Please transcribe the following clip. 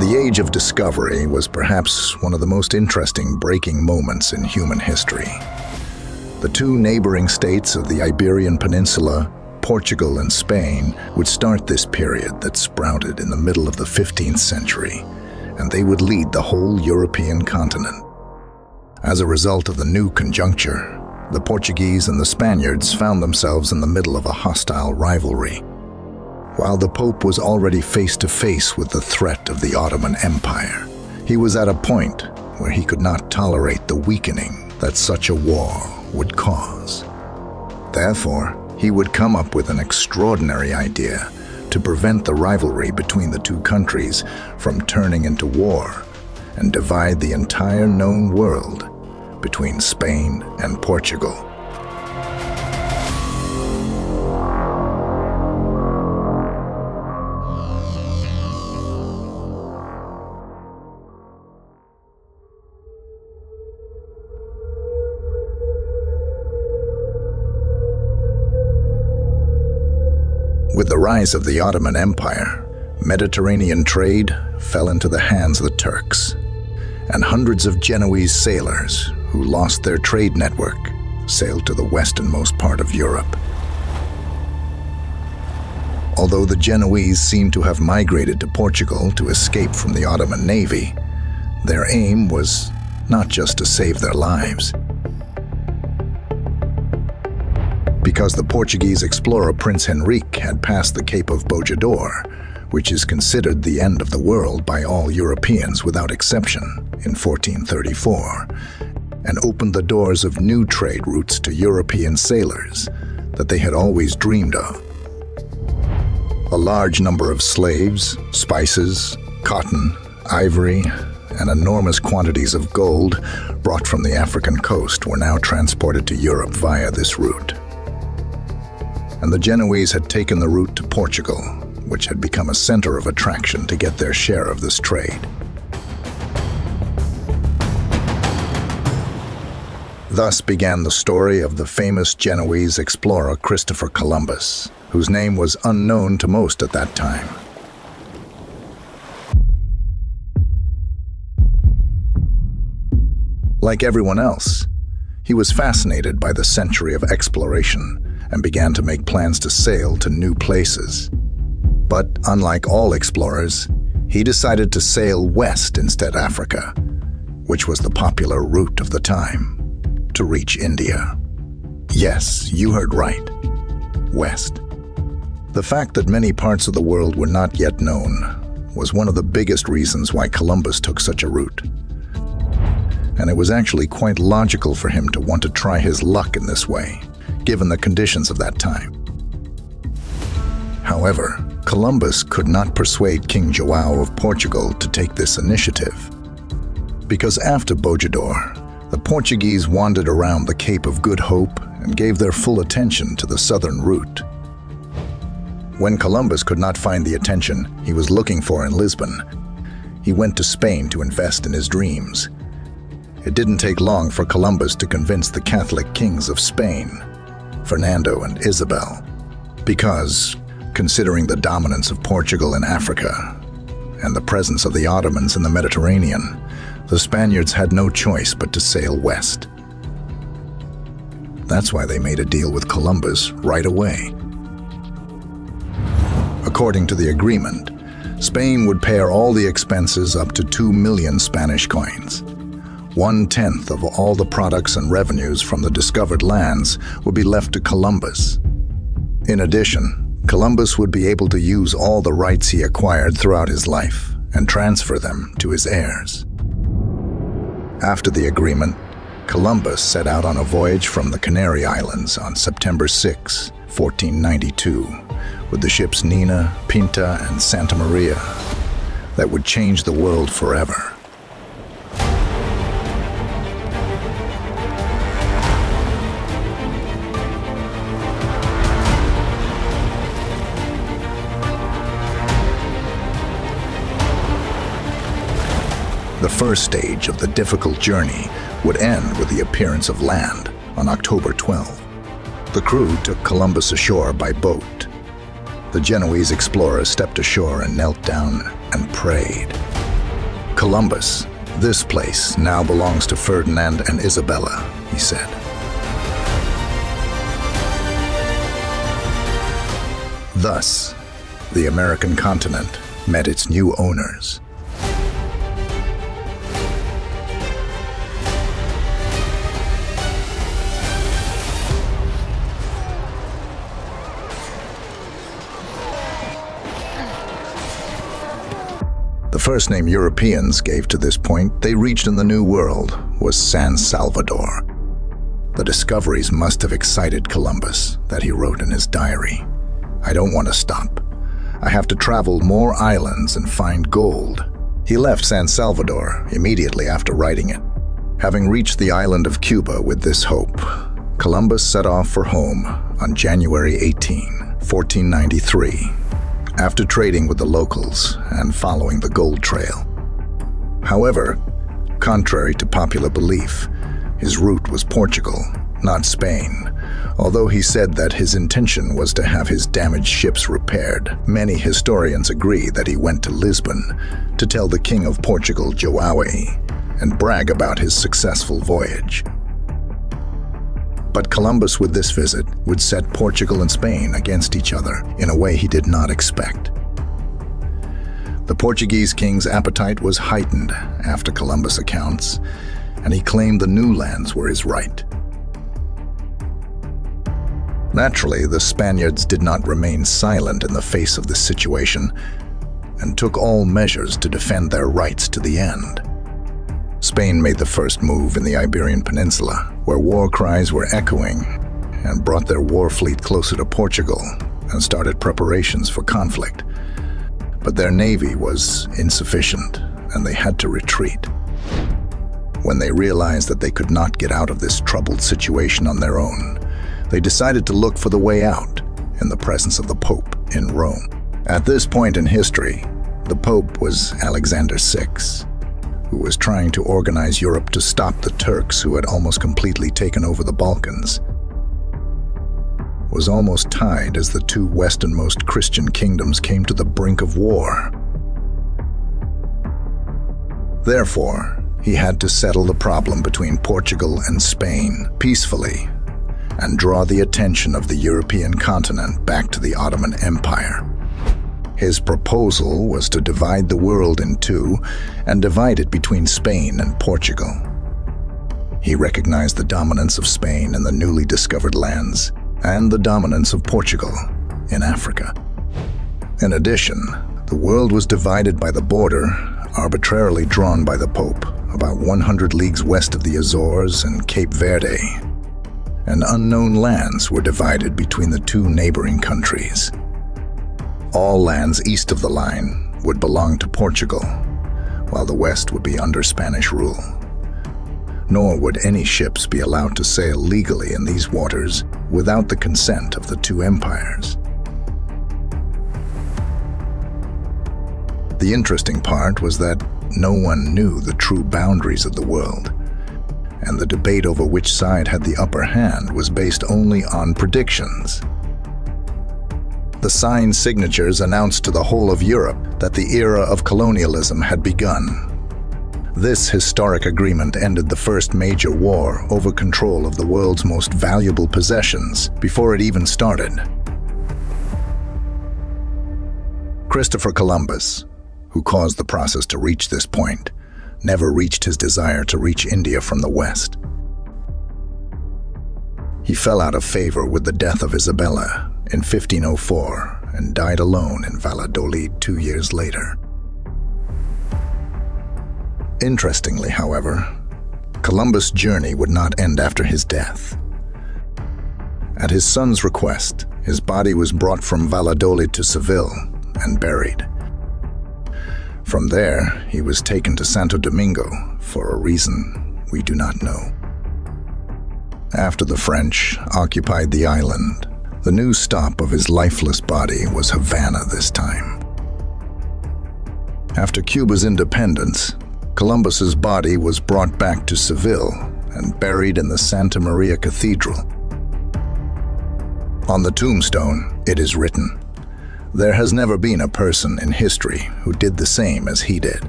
The Age of Discovery was perhaps one of the most interesting breaking moments in human history. The two neighboring states of the Iberian Peninsula, Portugal and Spain, would start this period that sprouted in the middle of the 15th century, and they would lead the whole European continent. As a result of the new conjuncture, the Portuguese and the Spaniards found themselves in the middle of a hostile rivalry. While the Pope was already face to face with the threat of the Ottoman Empire, he was at a point where he could not tolerate the weakening that such a war would cause. Therefore, he would come up with an extraordinary idea to prevent the rivalry between the two countries from turning into war and divide the entire known world between Spain and Portugal. With the rise of the Ottoman Empire, Mediterranean trade fell into the hands of the Turks, and hundreds of Genoese sailors who lost their trade network sailed to the westernmost part of Europe. Although the Genoese seem to have migrated to Portugal to escape from the Ottoman navy, their aim was not just to save their lives. Because the Portuguese explorer Prince Henrique had passed the Cape of Bojador, which is considered the end of the world by all Europeans without exception, in 1434, and opened the doors of new trade routes to European sailors that they had always dreamed of. A large number of slaves, spices, cotton, ivory, and enormous quantities of gold brought from the African coast were now transported to Europe via this route. And the Genoese had taken the route to Portugal, which had become a center of attraction to get their share of this trade. Thus began the story of the famous Genoese explorer Christopher Columbus, whose name was unknown to most at that time. Like everyone else, he was fascinated by the century of exploration and began to make plans to sail to new places. But unlike all explorers, he decided to sail west instead of Africa, which was the popular route of the time, to reach India. Yes, you heard right. West. The fact that many parts of the world were not yet known was one of the biggest reasons why Columbus took such a route. And it was actually quite logical for him to want to try his luck in this way, given the conditions of that time. However, Columbus could not persuade King João of Portugal to take this initiative, because after Bojador, the Portuguese wandered around the Cape of Good Hope and gave their full attention to the southern route. When Columbus could not find the attention he was looking for in Lisbon, he went to Spain to invest in his dreams. It didn't take long for Columbus to convince the Catholic kings of Spain, Fernando and Isabel, because, considering the dominance of Portugal in Africa and the presence of the Ottomans in the Mediterranean, the Spaniards had no choice but to sail west. That's why they made a deal with Columbus right away. According to the agreement, Spain would pay all the expenses up to 2 million Spanish coins. 1/10 of all the products and revenues from the discovered lands would be left to Columbus. In addition, Columbus would be able to use all the rights he acquired throughout his life and transfer them to his heirs. After the agreement, Columbus set out on a voyage from the Canary Islands on September 6, 1492, with the ships Nina, Pinta, and Santa Maria that would change the world forever. The first stage of the difficult journey would end with the appearance of land on October 12. The crew took Columbus ashore by boat. The Genoese explorer stepped ashore and knelt down and prayed. Columbus, this place now belongs to Ferdinand and Isabella, he said. Thus, the American continent met its new owners. The first name Europeans gave to this point they reached in the New World was San Salvador. The discoveries must have excited Columbus, that he wrote in his diary. "I don't want to stop. I have to travel more islands and find gold." He left San Salvador immediately after writing it. Having reached the island of Cuba with this hope, Columbus set off for home on January 18, 1493. After trading with the locals and following the gold trail. However, contrary to popular belief, his route was Portugal, not Spain. Although he said that his intention was to have his damaged ships repaired, many historians agree that he went to Lisbon to tell the King of Portugal, João, and brag about his successful voyage. But Columbus, with this visit, would set Portugal and Spain against each other in a way he did not expect. The Portuguese king's appetite was heightened after Columbus' accounts, and he claimed the new lands were his right. Naturally, the Spaniards did not remain silent in the face of this situation and took all measures to defend their rights to the end. Spain made the first move in the Iberian Peninsula, where war cries were echoing, and brought their war fleet closer to Portugal and started preparations for conflict. But their navy was insufficient, and they had to retreat. When they realized that they could not get out of this troubled situation on their own, they decided to look for the way out in the presence of the Pope in Rome. At this point in history, the Pope was Alexander VI, who was trying to organize Europe to stop the Turks who had almost completely taken over the Balkans. Was almost tied as the two westernmost Christian kingdoms came to the brink of war. Therefore, he had to settle the problem between Portugal and Spain peacefully and draw the attention of the European continent back to the Ottoman Empire. His proposal was to divide the world in two and divide it between Spain and Portugal. He recognized the dominance of Spain in the newly discovered lands and the dominance of Portugal in Africa. In addition, the world was divided by the border arbitrarily drawn by the Pope about 100 leagues west of the Azores and Cape Verde, and unknown lands were divided between the two neighboring countries. All lands east of the line would belong to Portugal, while the west would be under Spanish rule. Nor would any ships be allowed to sail legally in these waters without the consent of the two empires. The interesting part was that no one knew the true boundaries of the world, and the debate over which side had the upper hand was based only on predictions. The signed signatures announced to the whole of Europe that the era of colonialism had begun. This historic agreement ended the first major war over control of the world's most valuable possessions before it even started. Christopher Columbus, who caused the process to reach this point, never reached his desire to reach India from the west. He fell out of favor with the death of Isabella in 1504 and died alone in Valladolid 2 years later. Interestingly, however, Columbus' journey would not end after his death. At his son's request, his body was brought from Valladolid to Seville and buried. From there, he was taken to Santo Domingo for a reason we do not know. After the French occupied the island, the new stop of his lifeless body was Havana this time. After Cuba's independence, Columbus's body was brought back to Seville and buried in the Santa Maria Cathedral. On the tombstone, it is written, "There has never been a person in history who did the same as he did."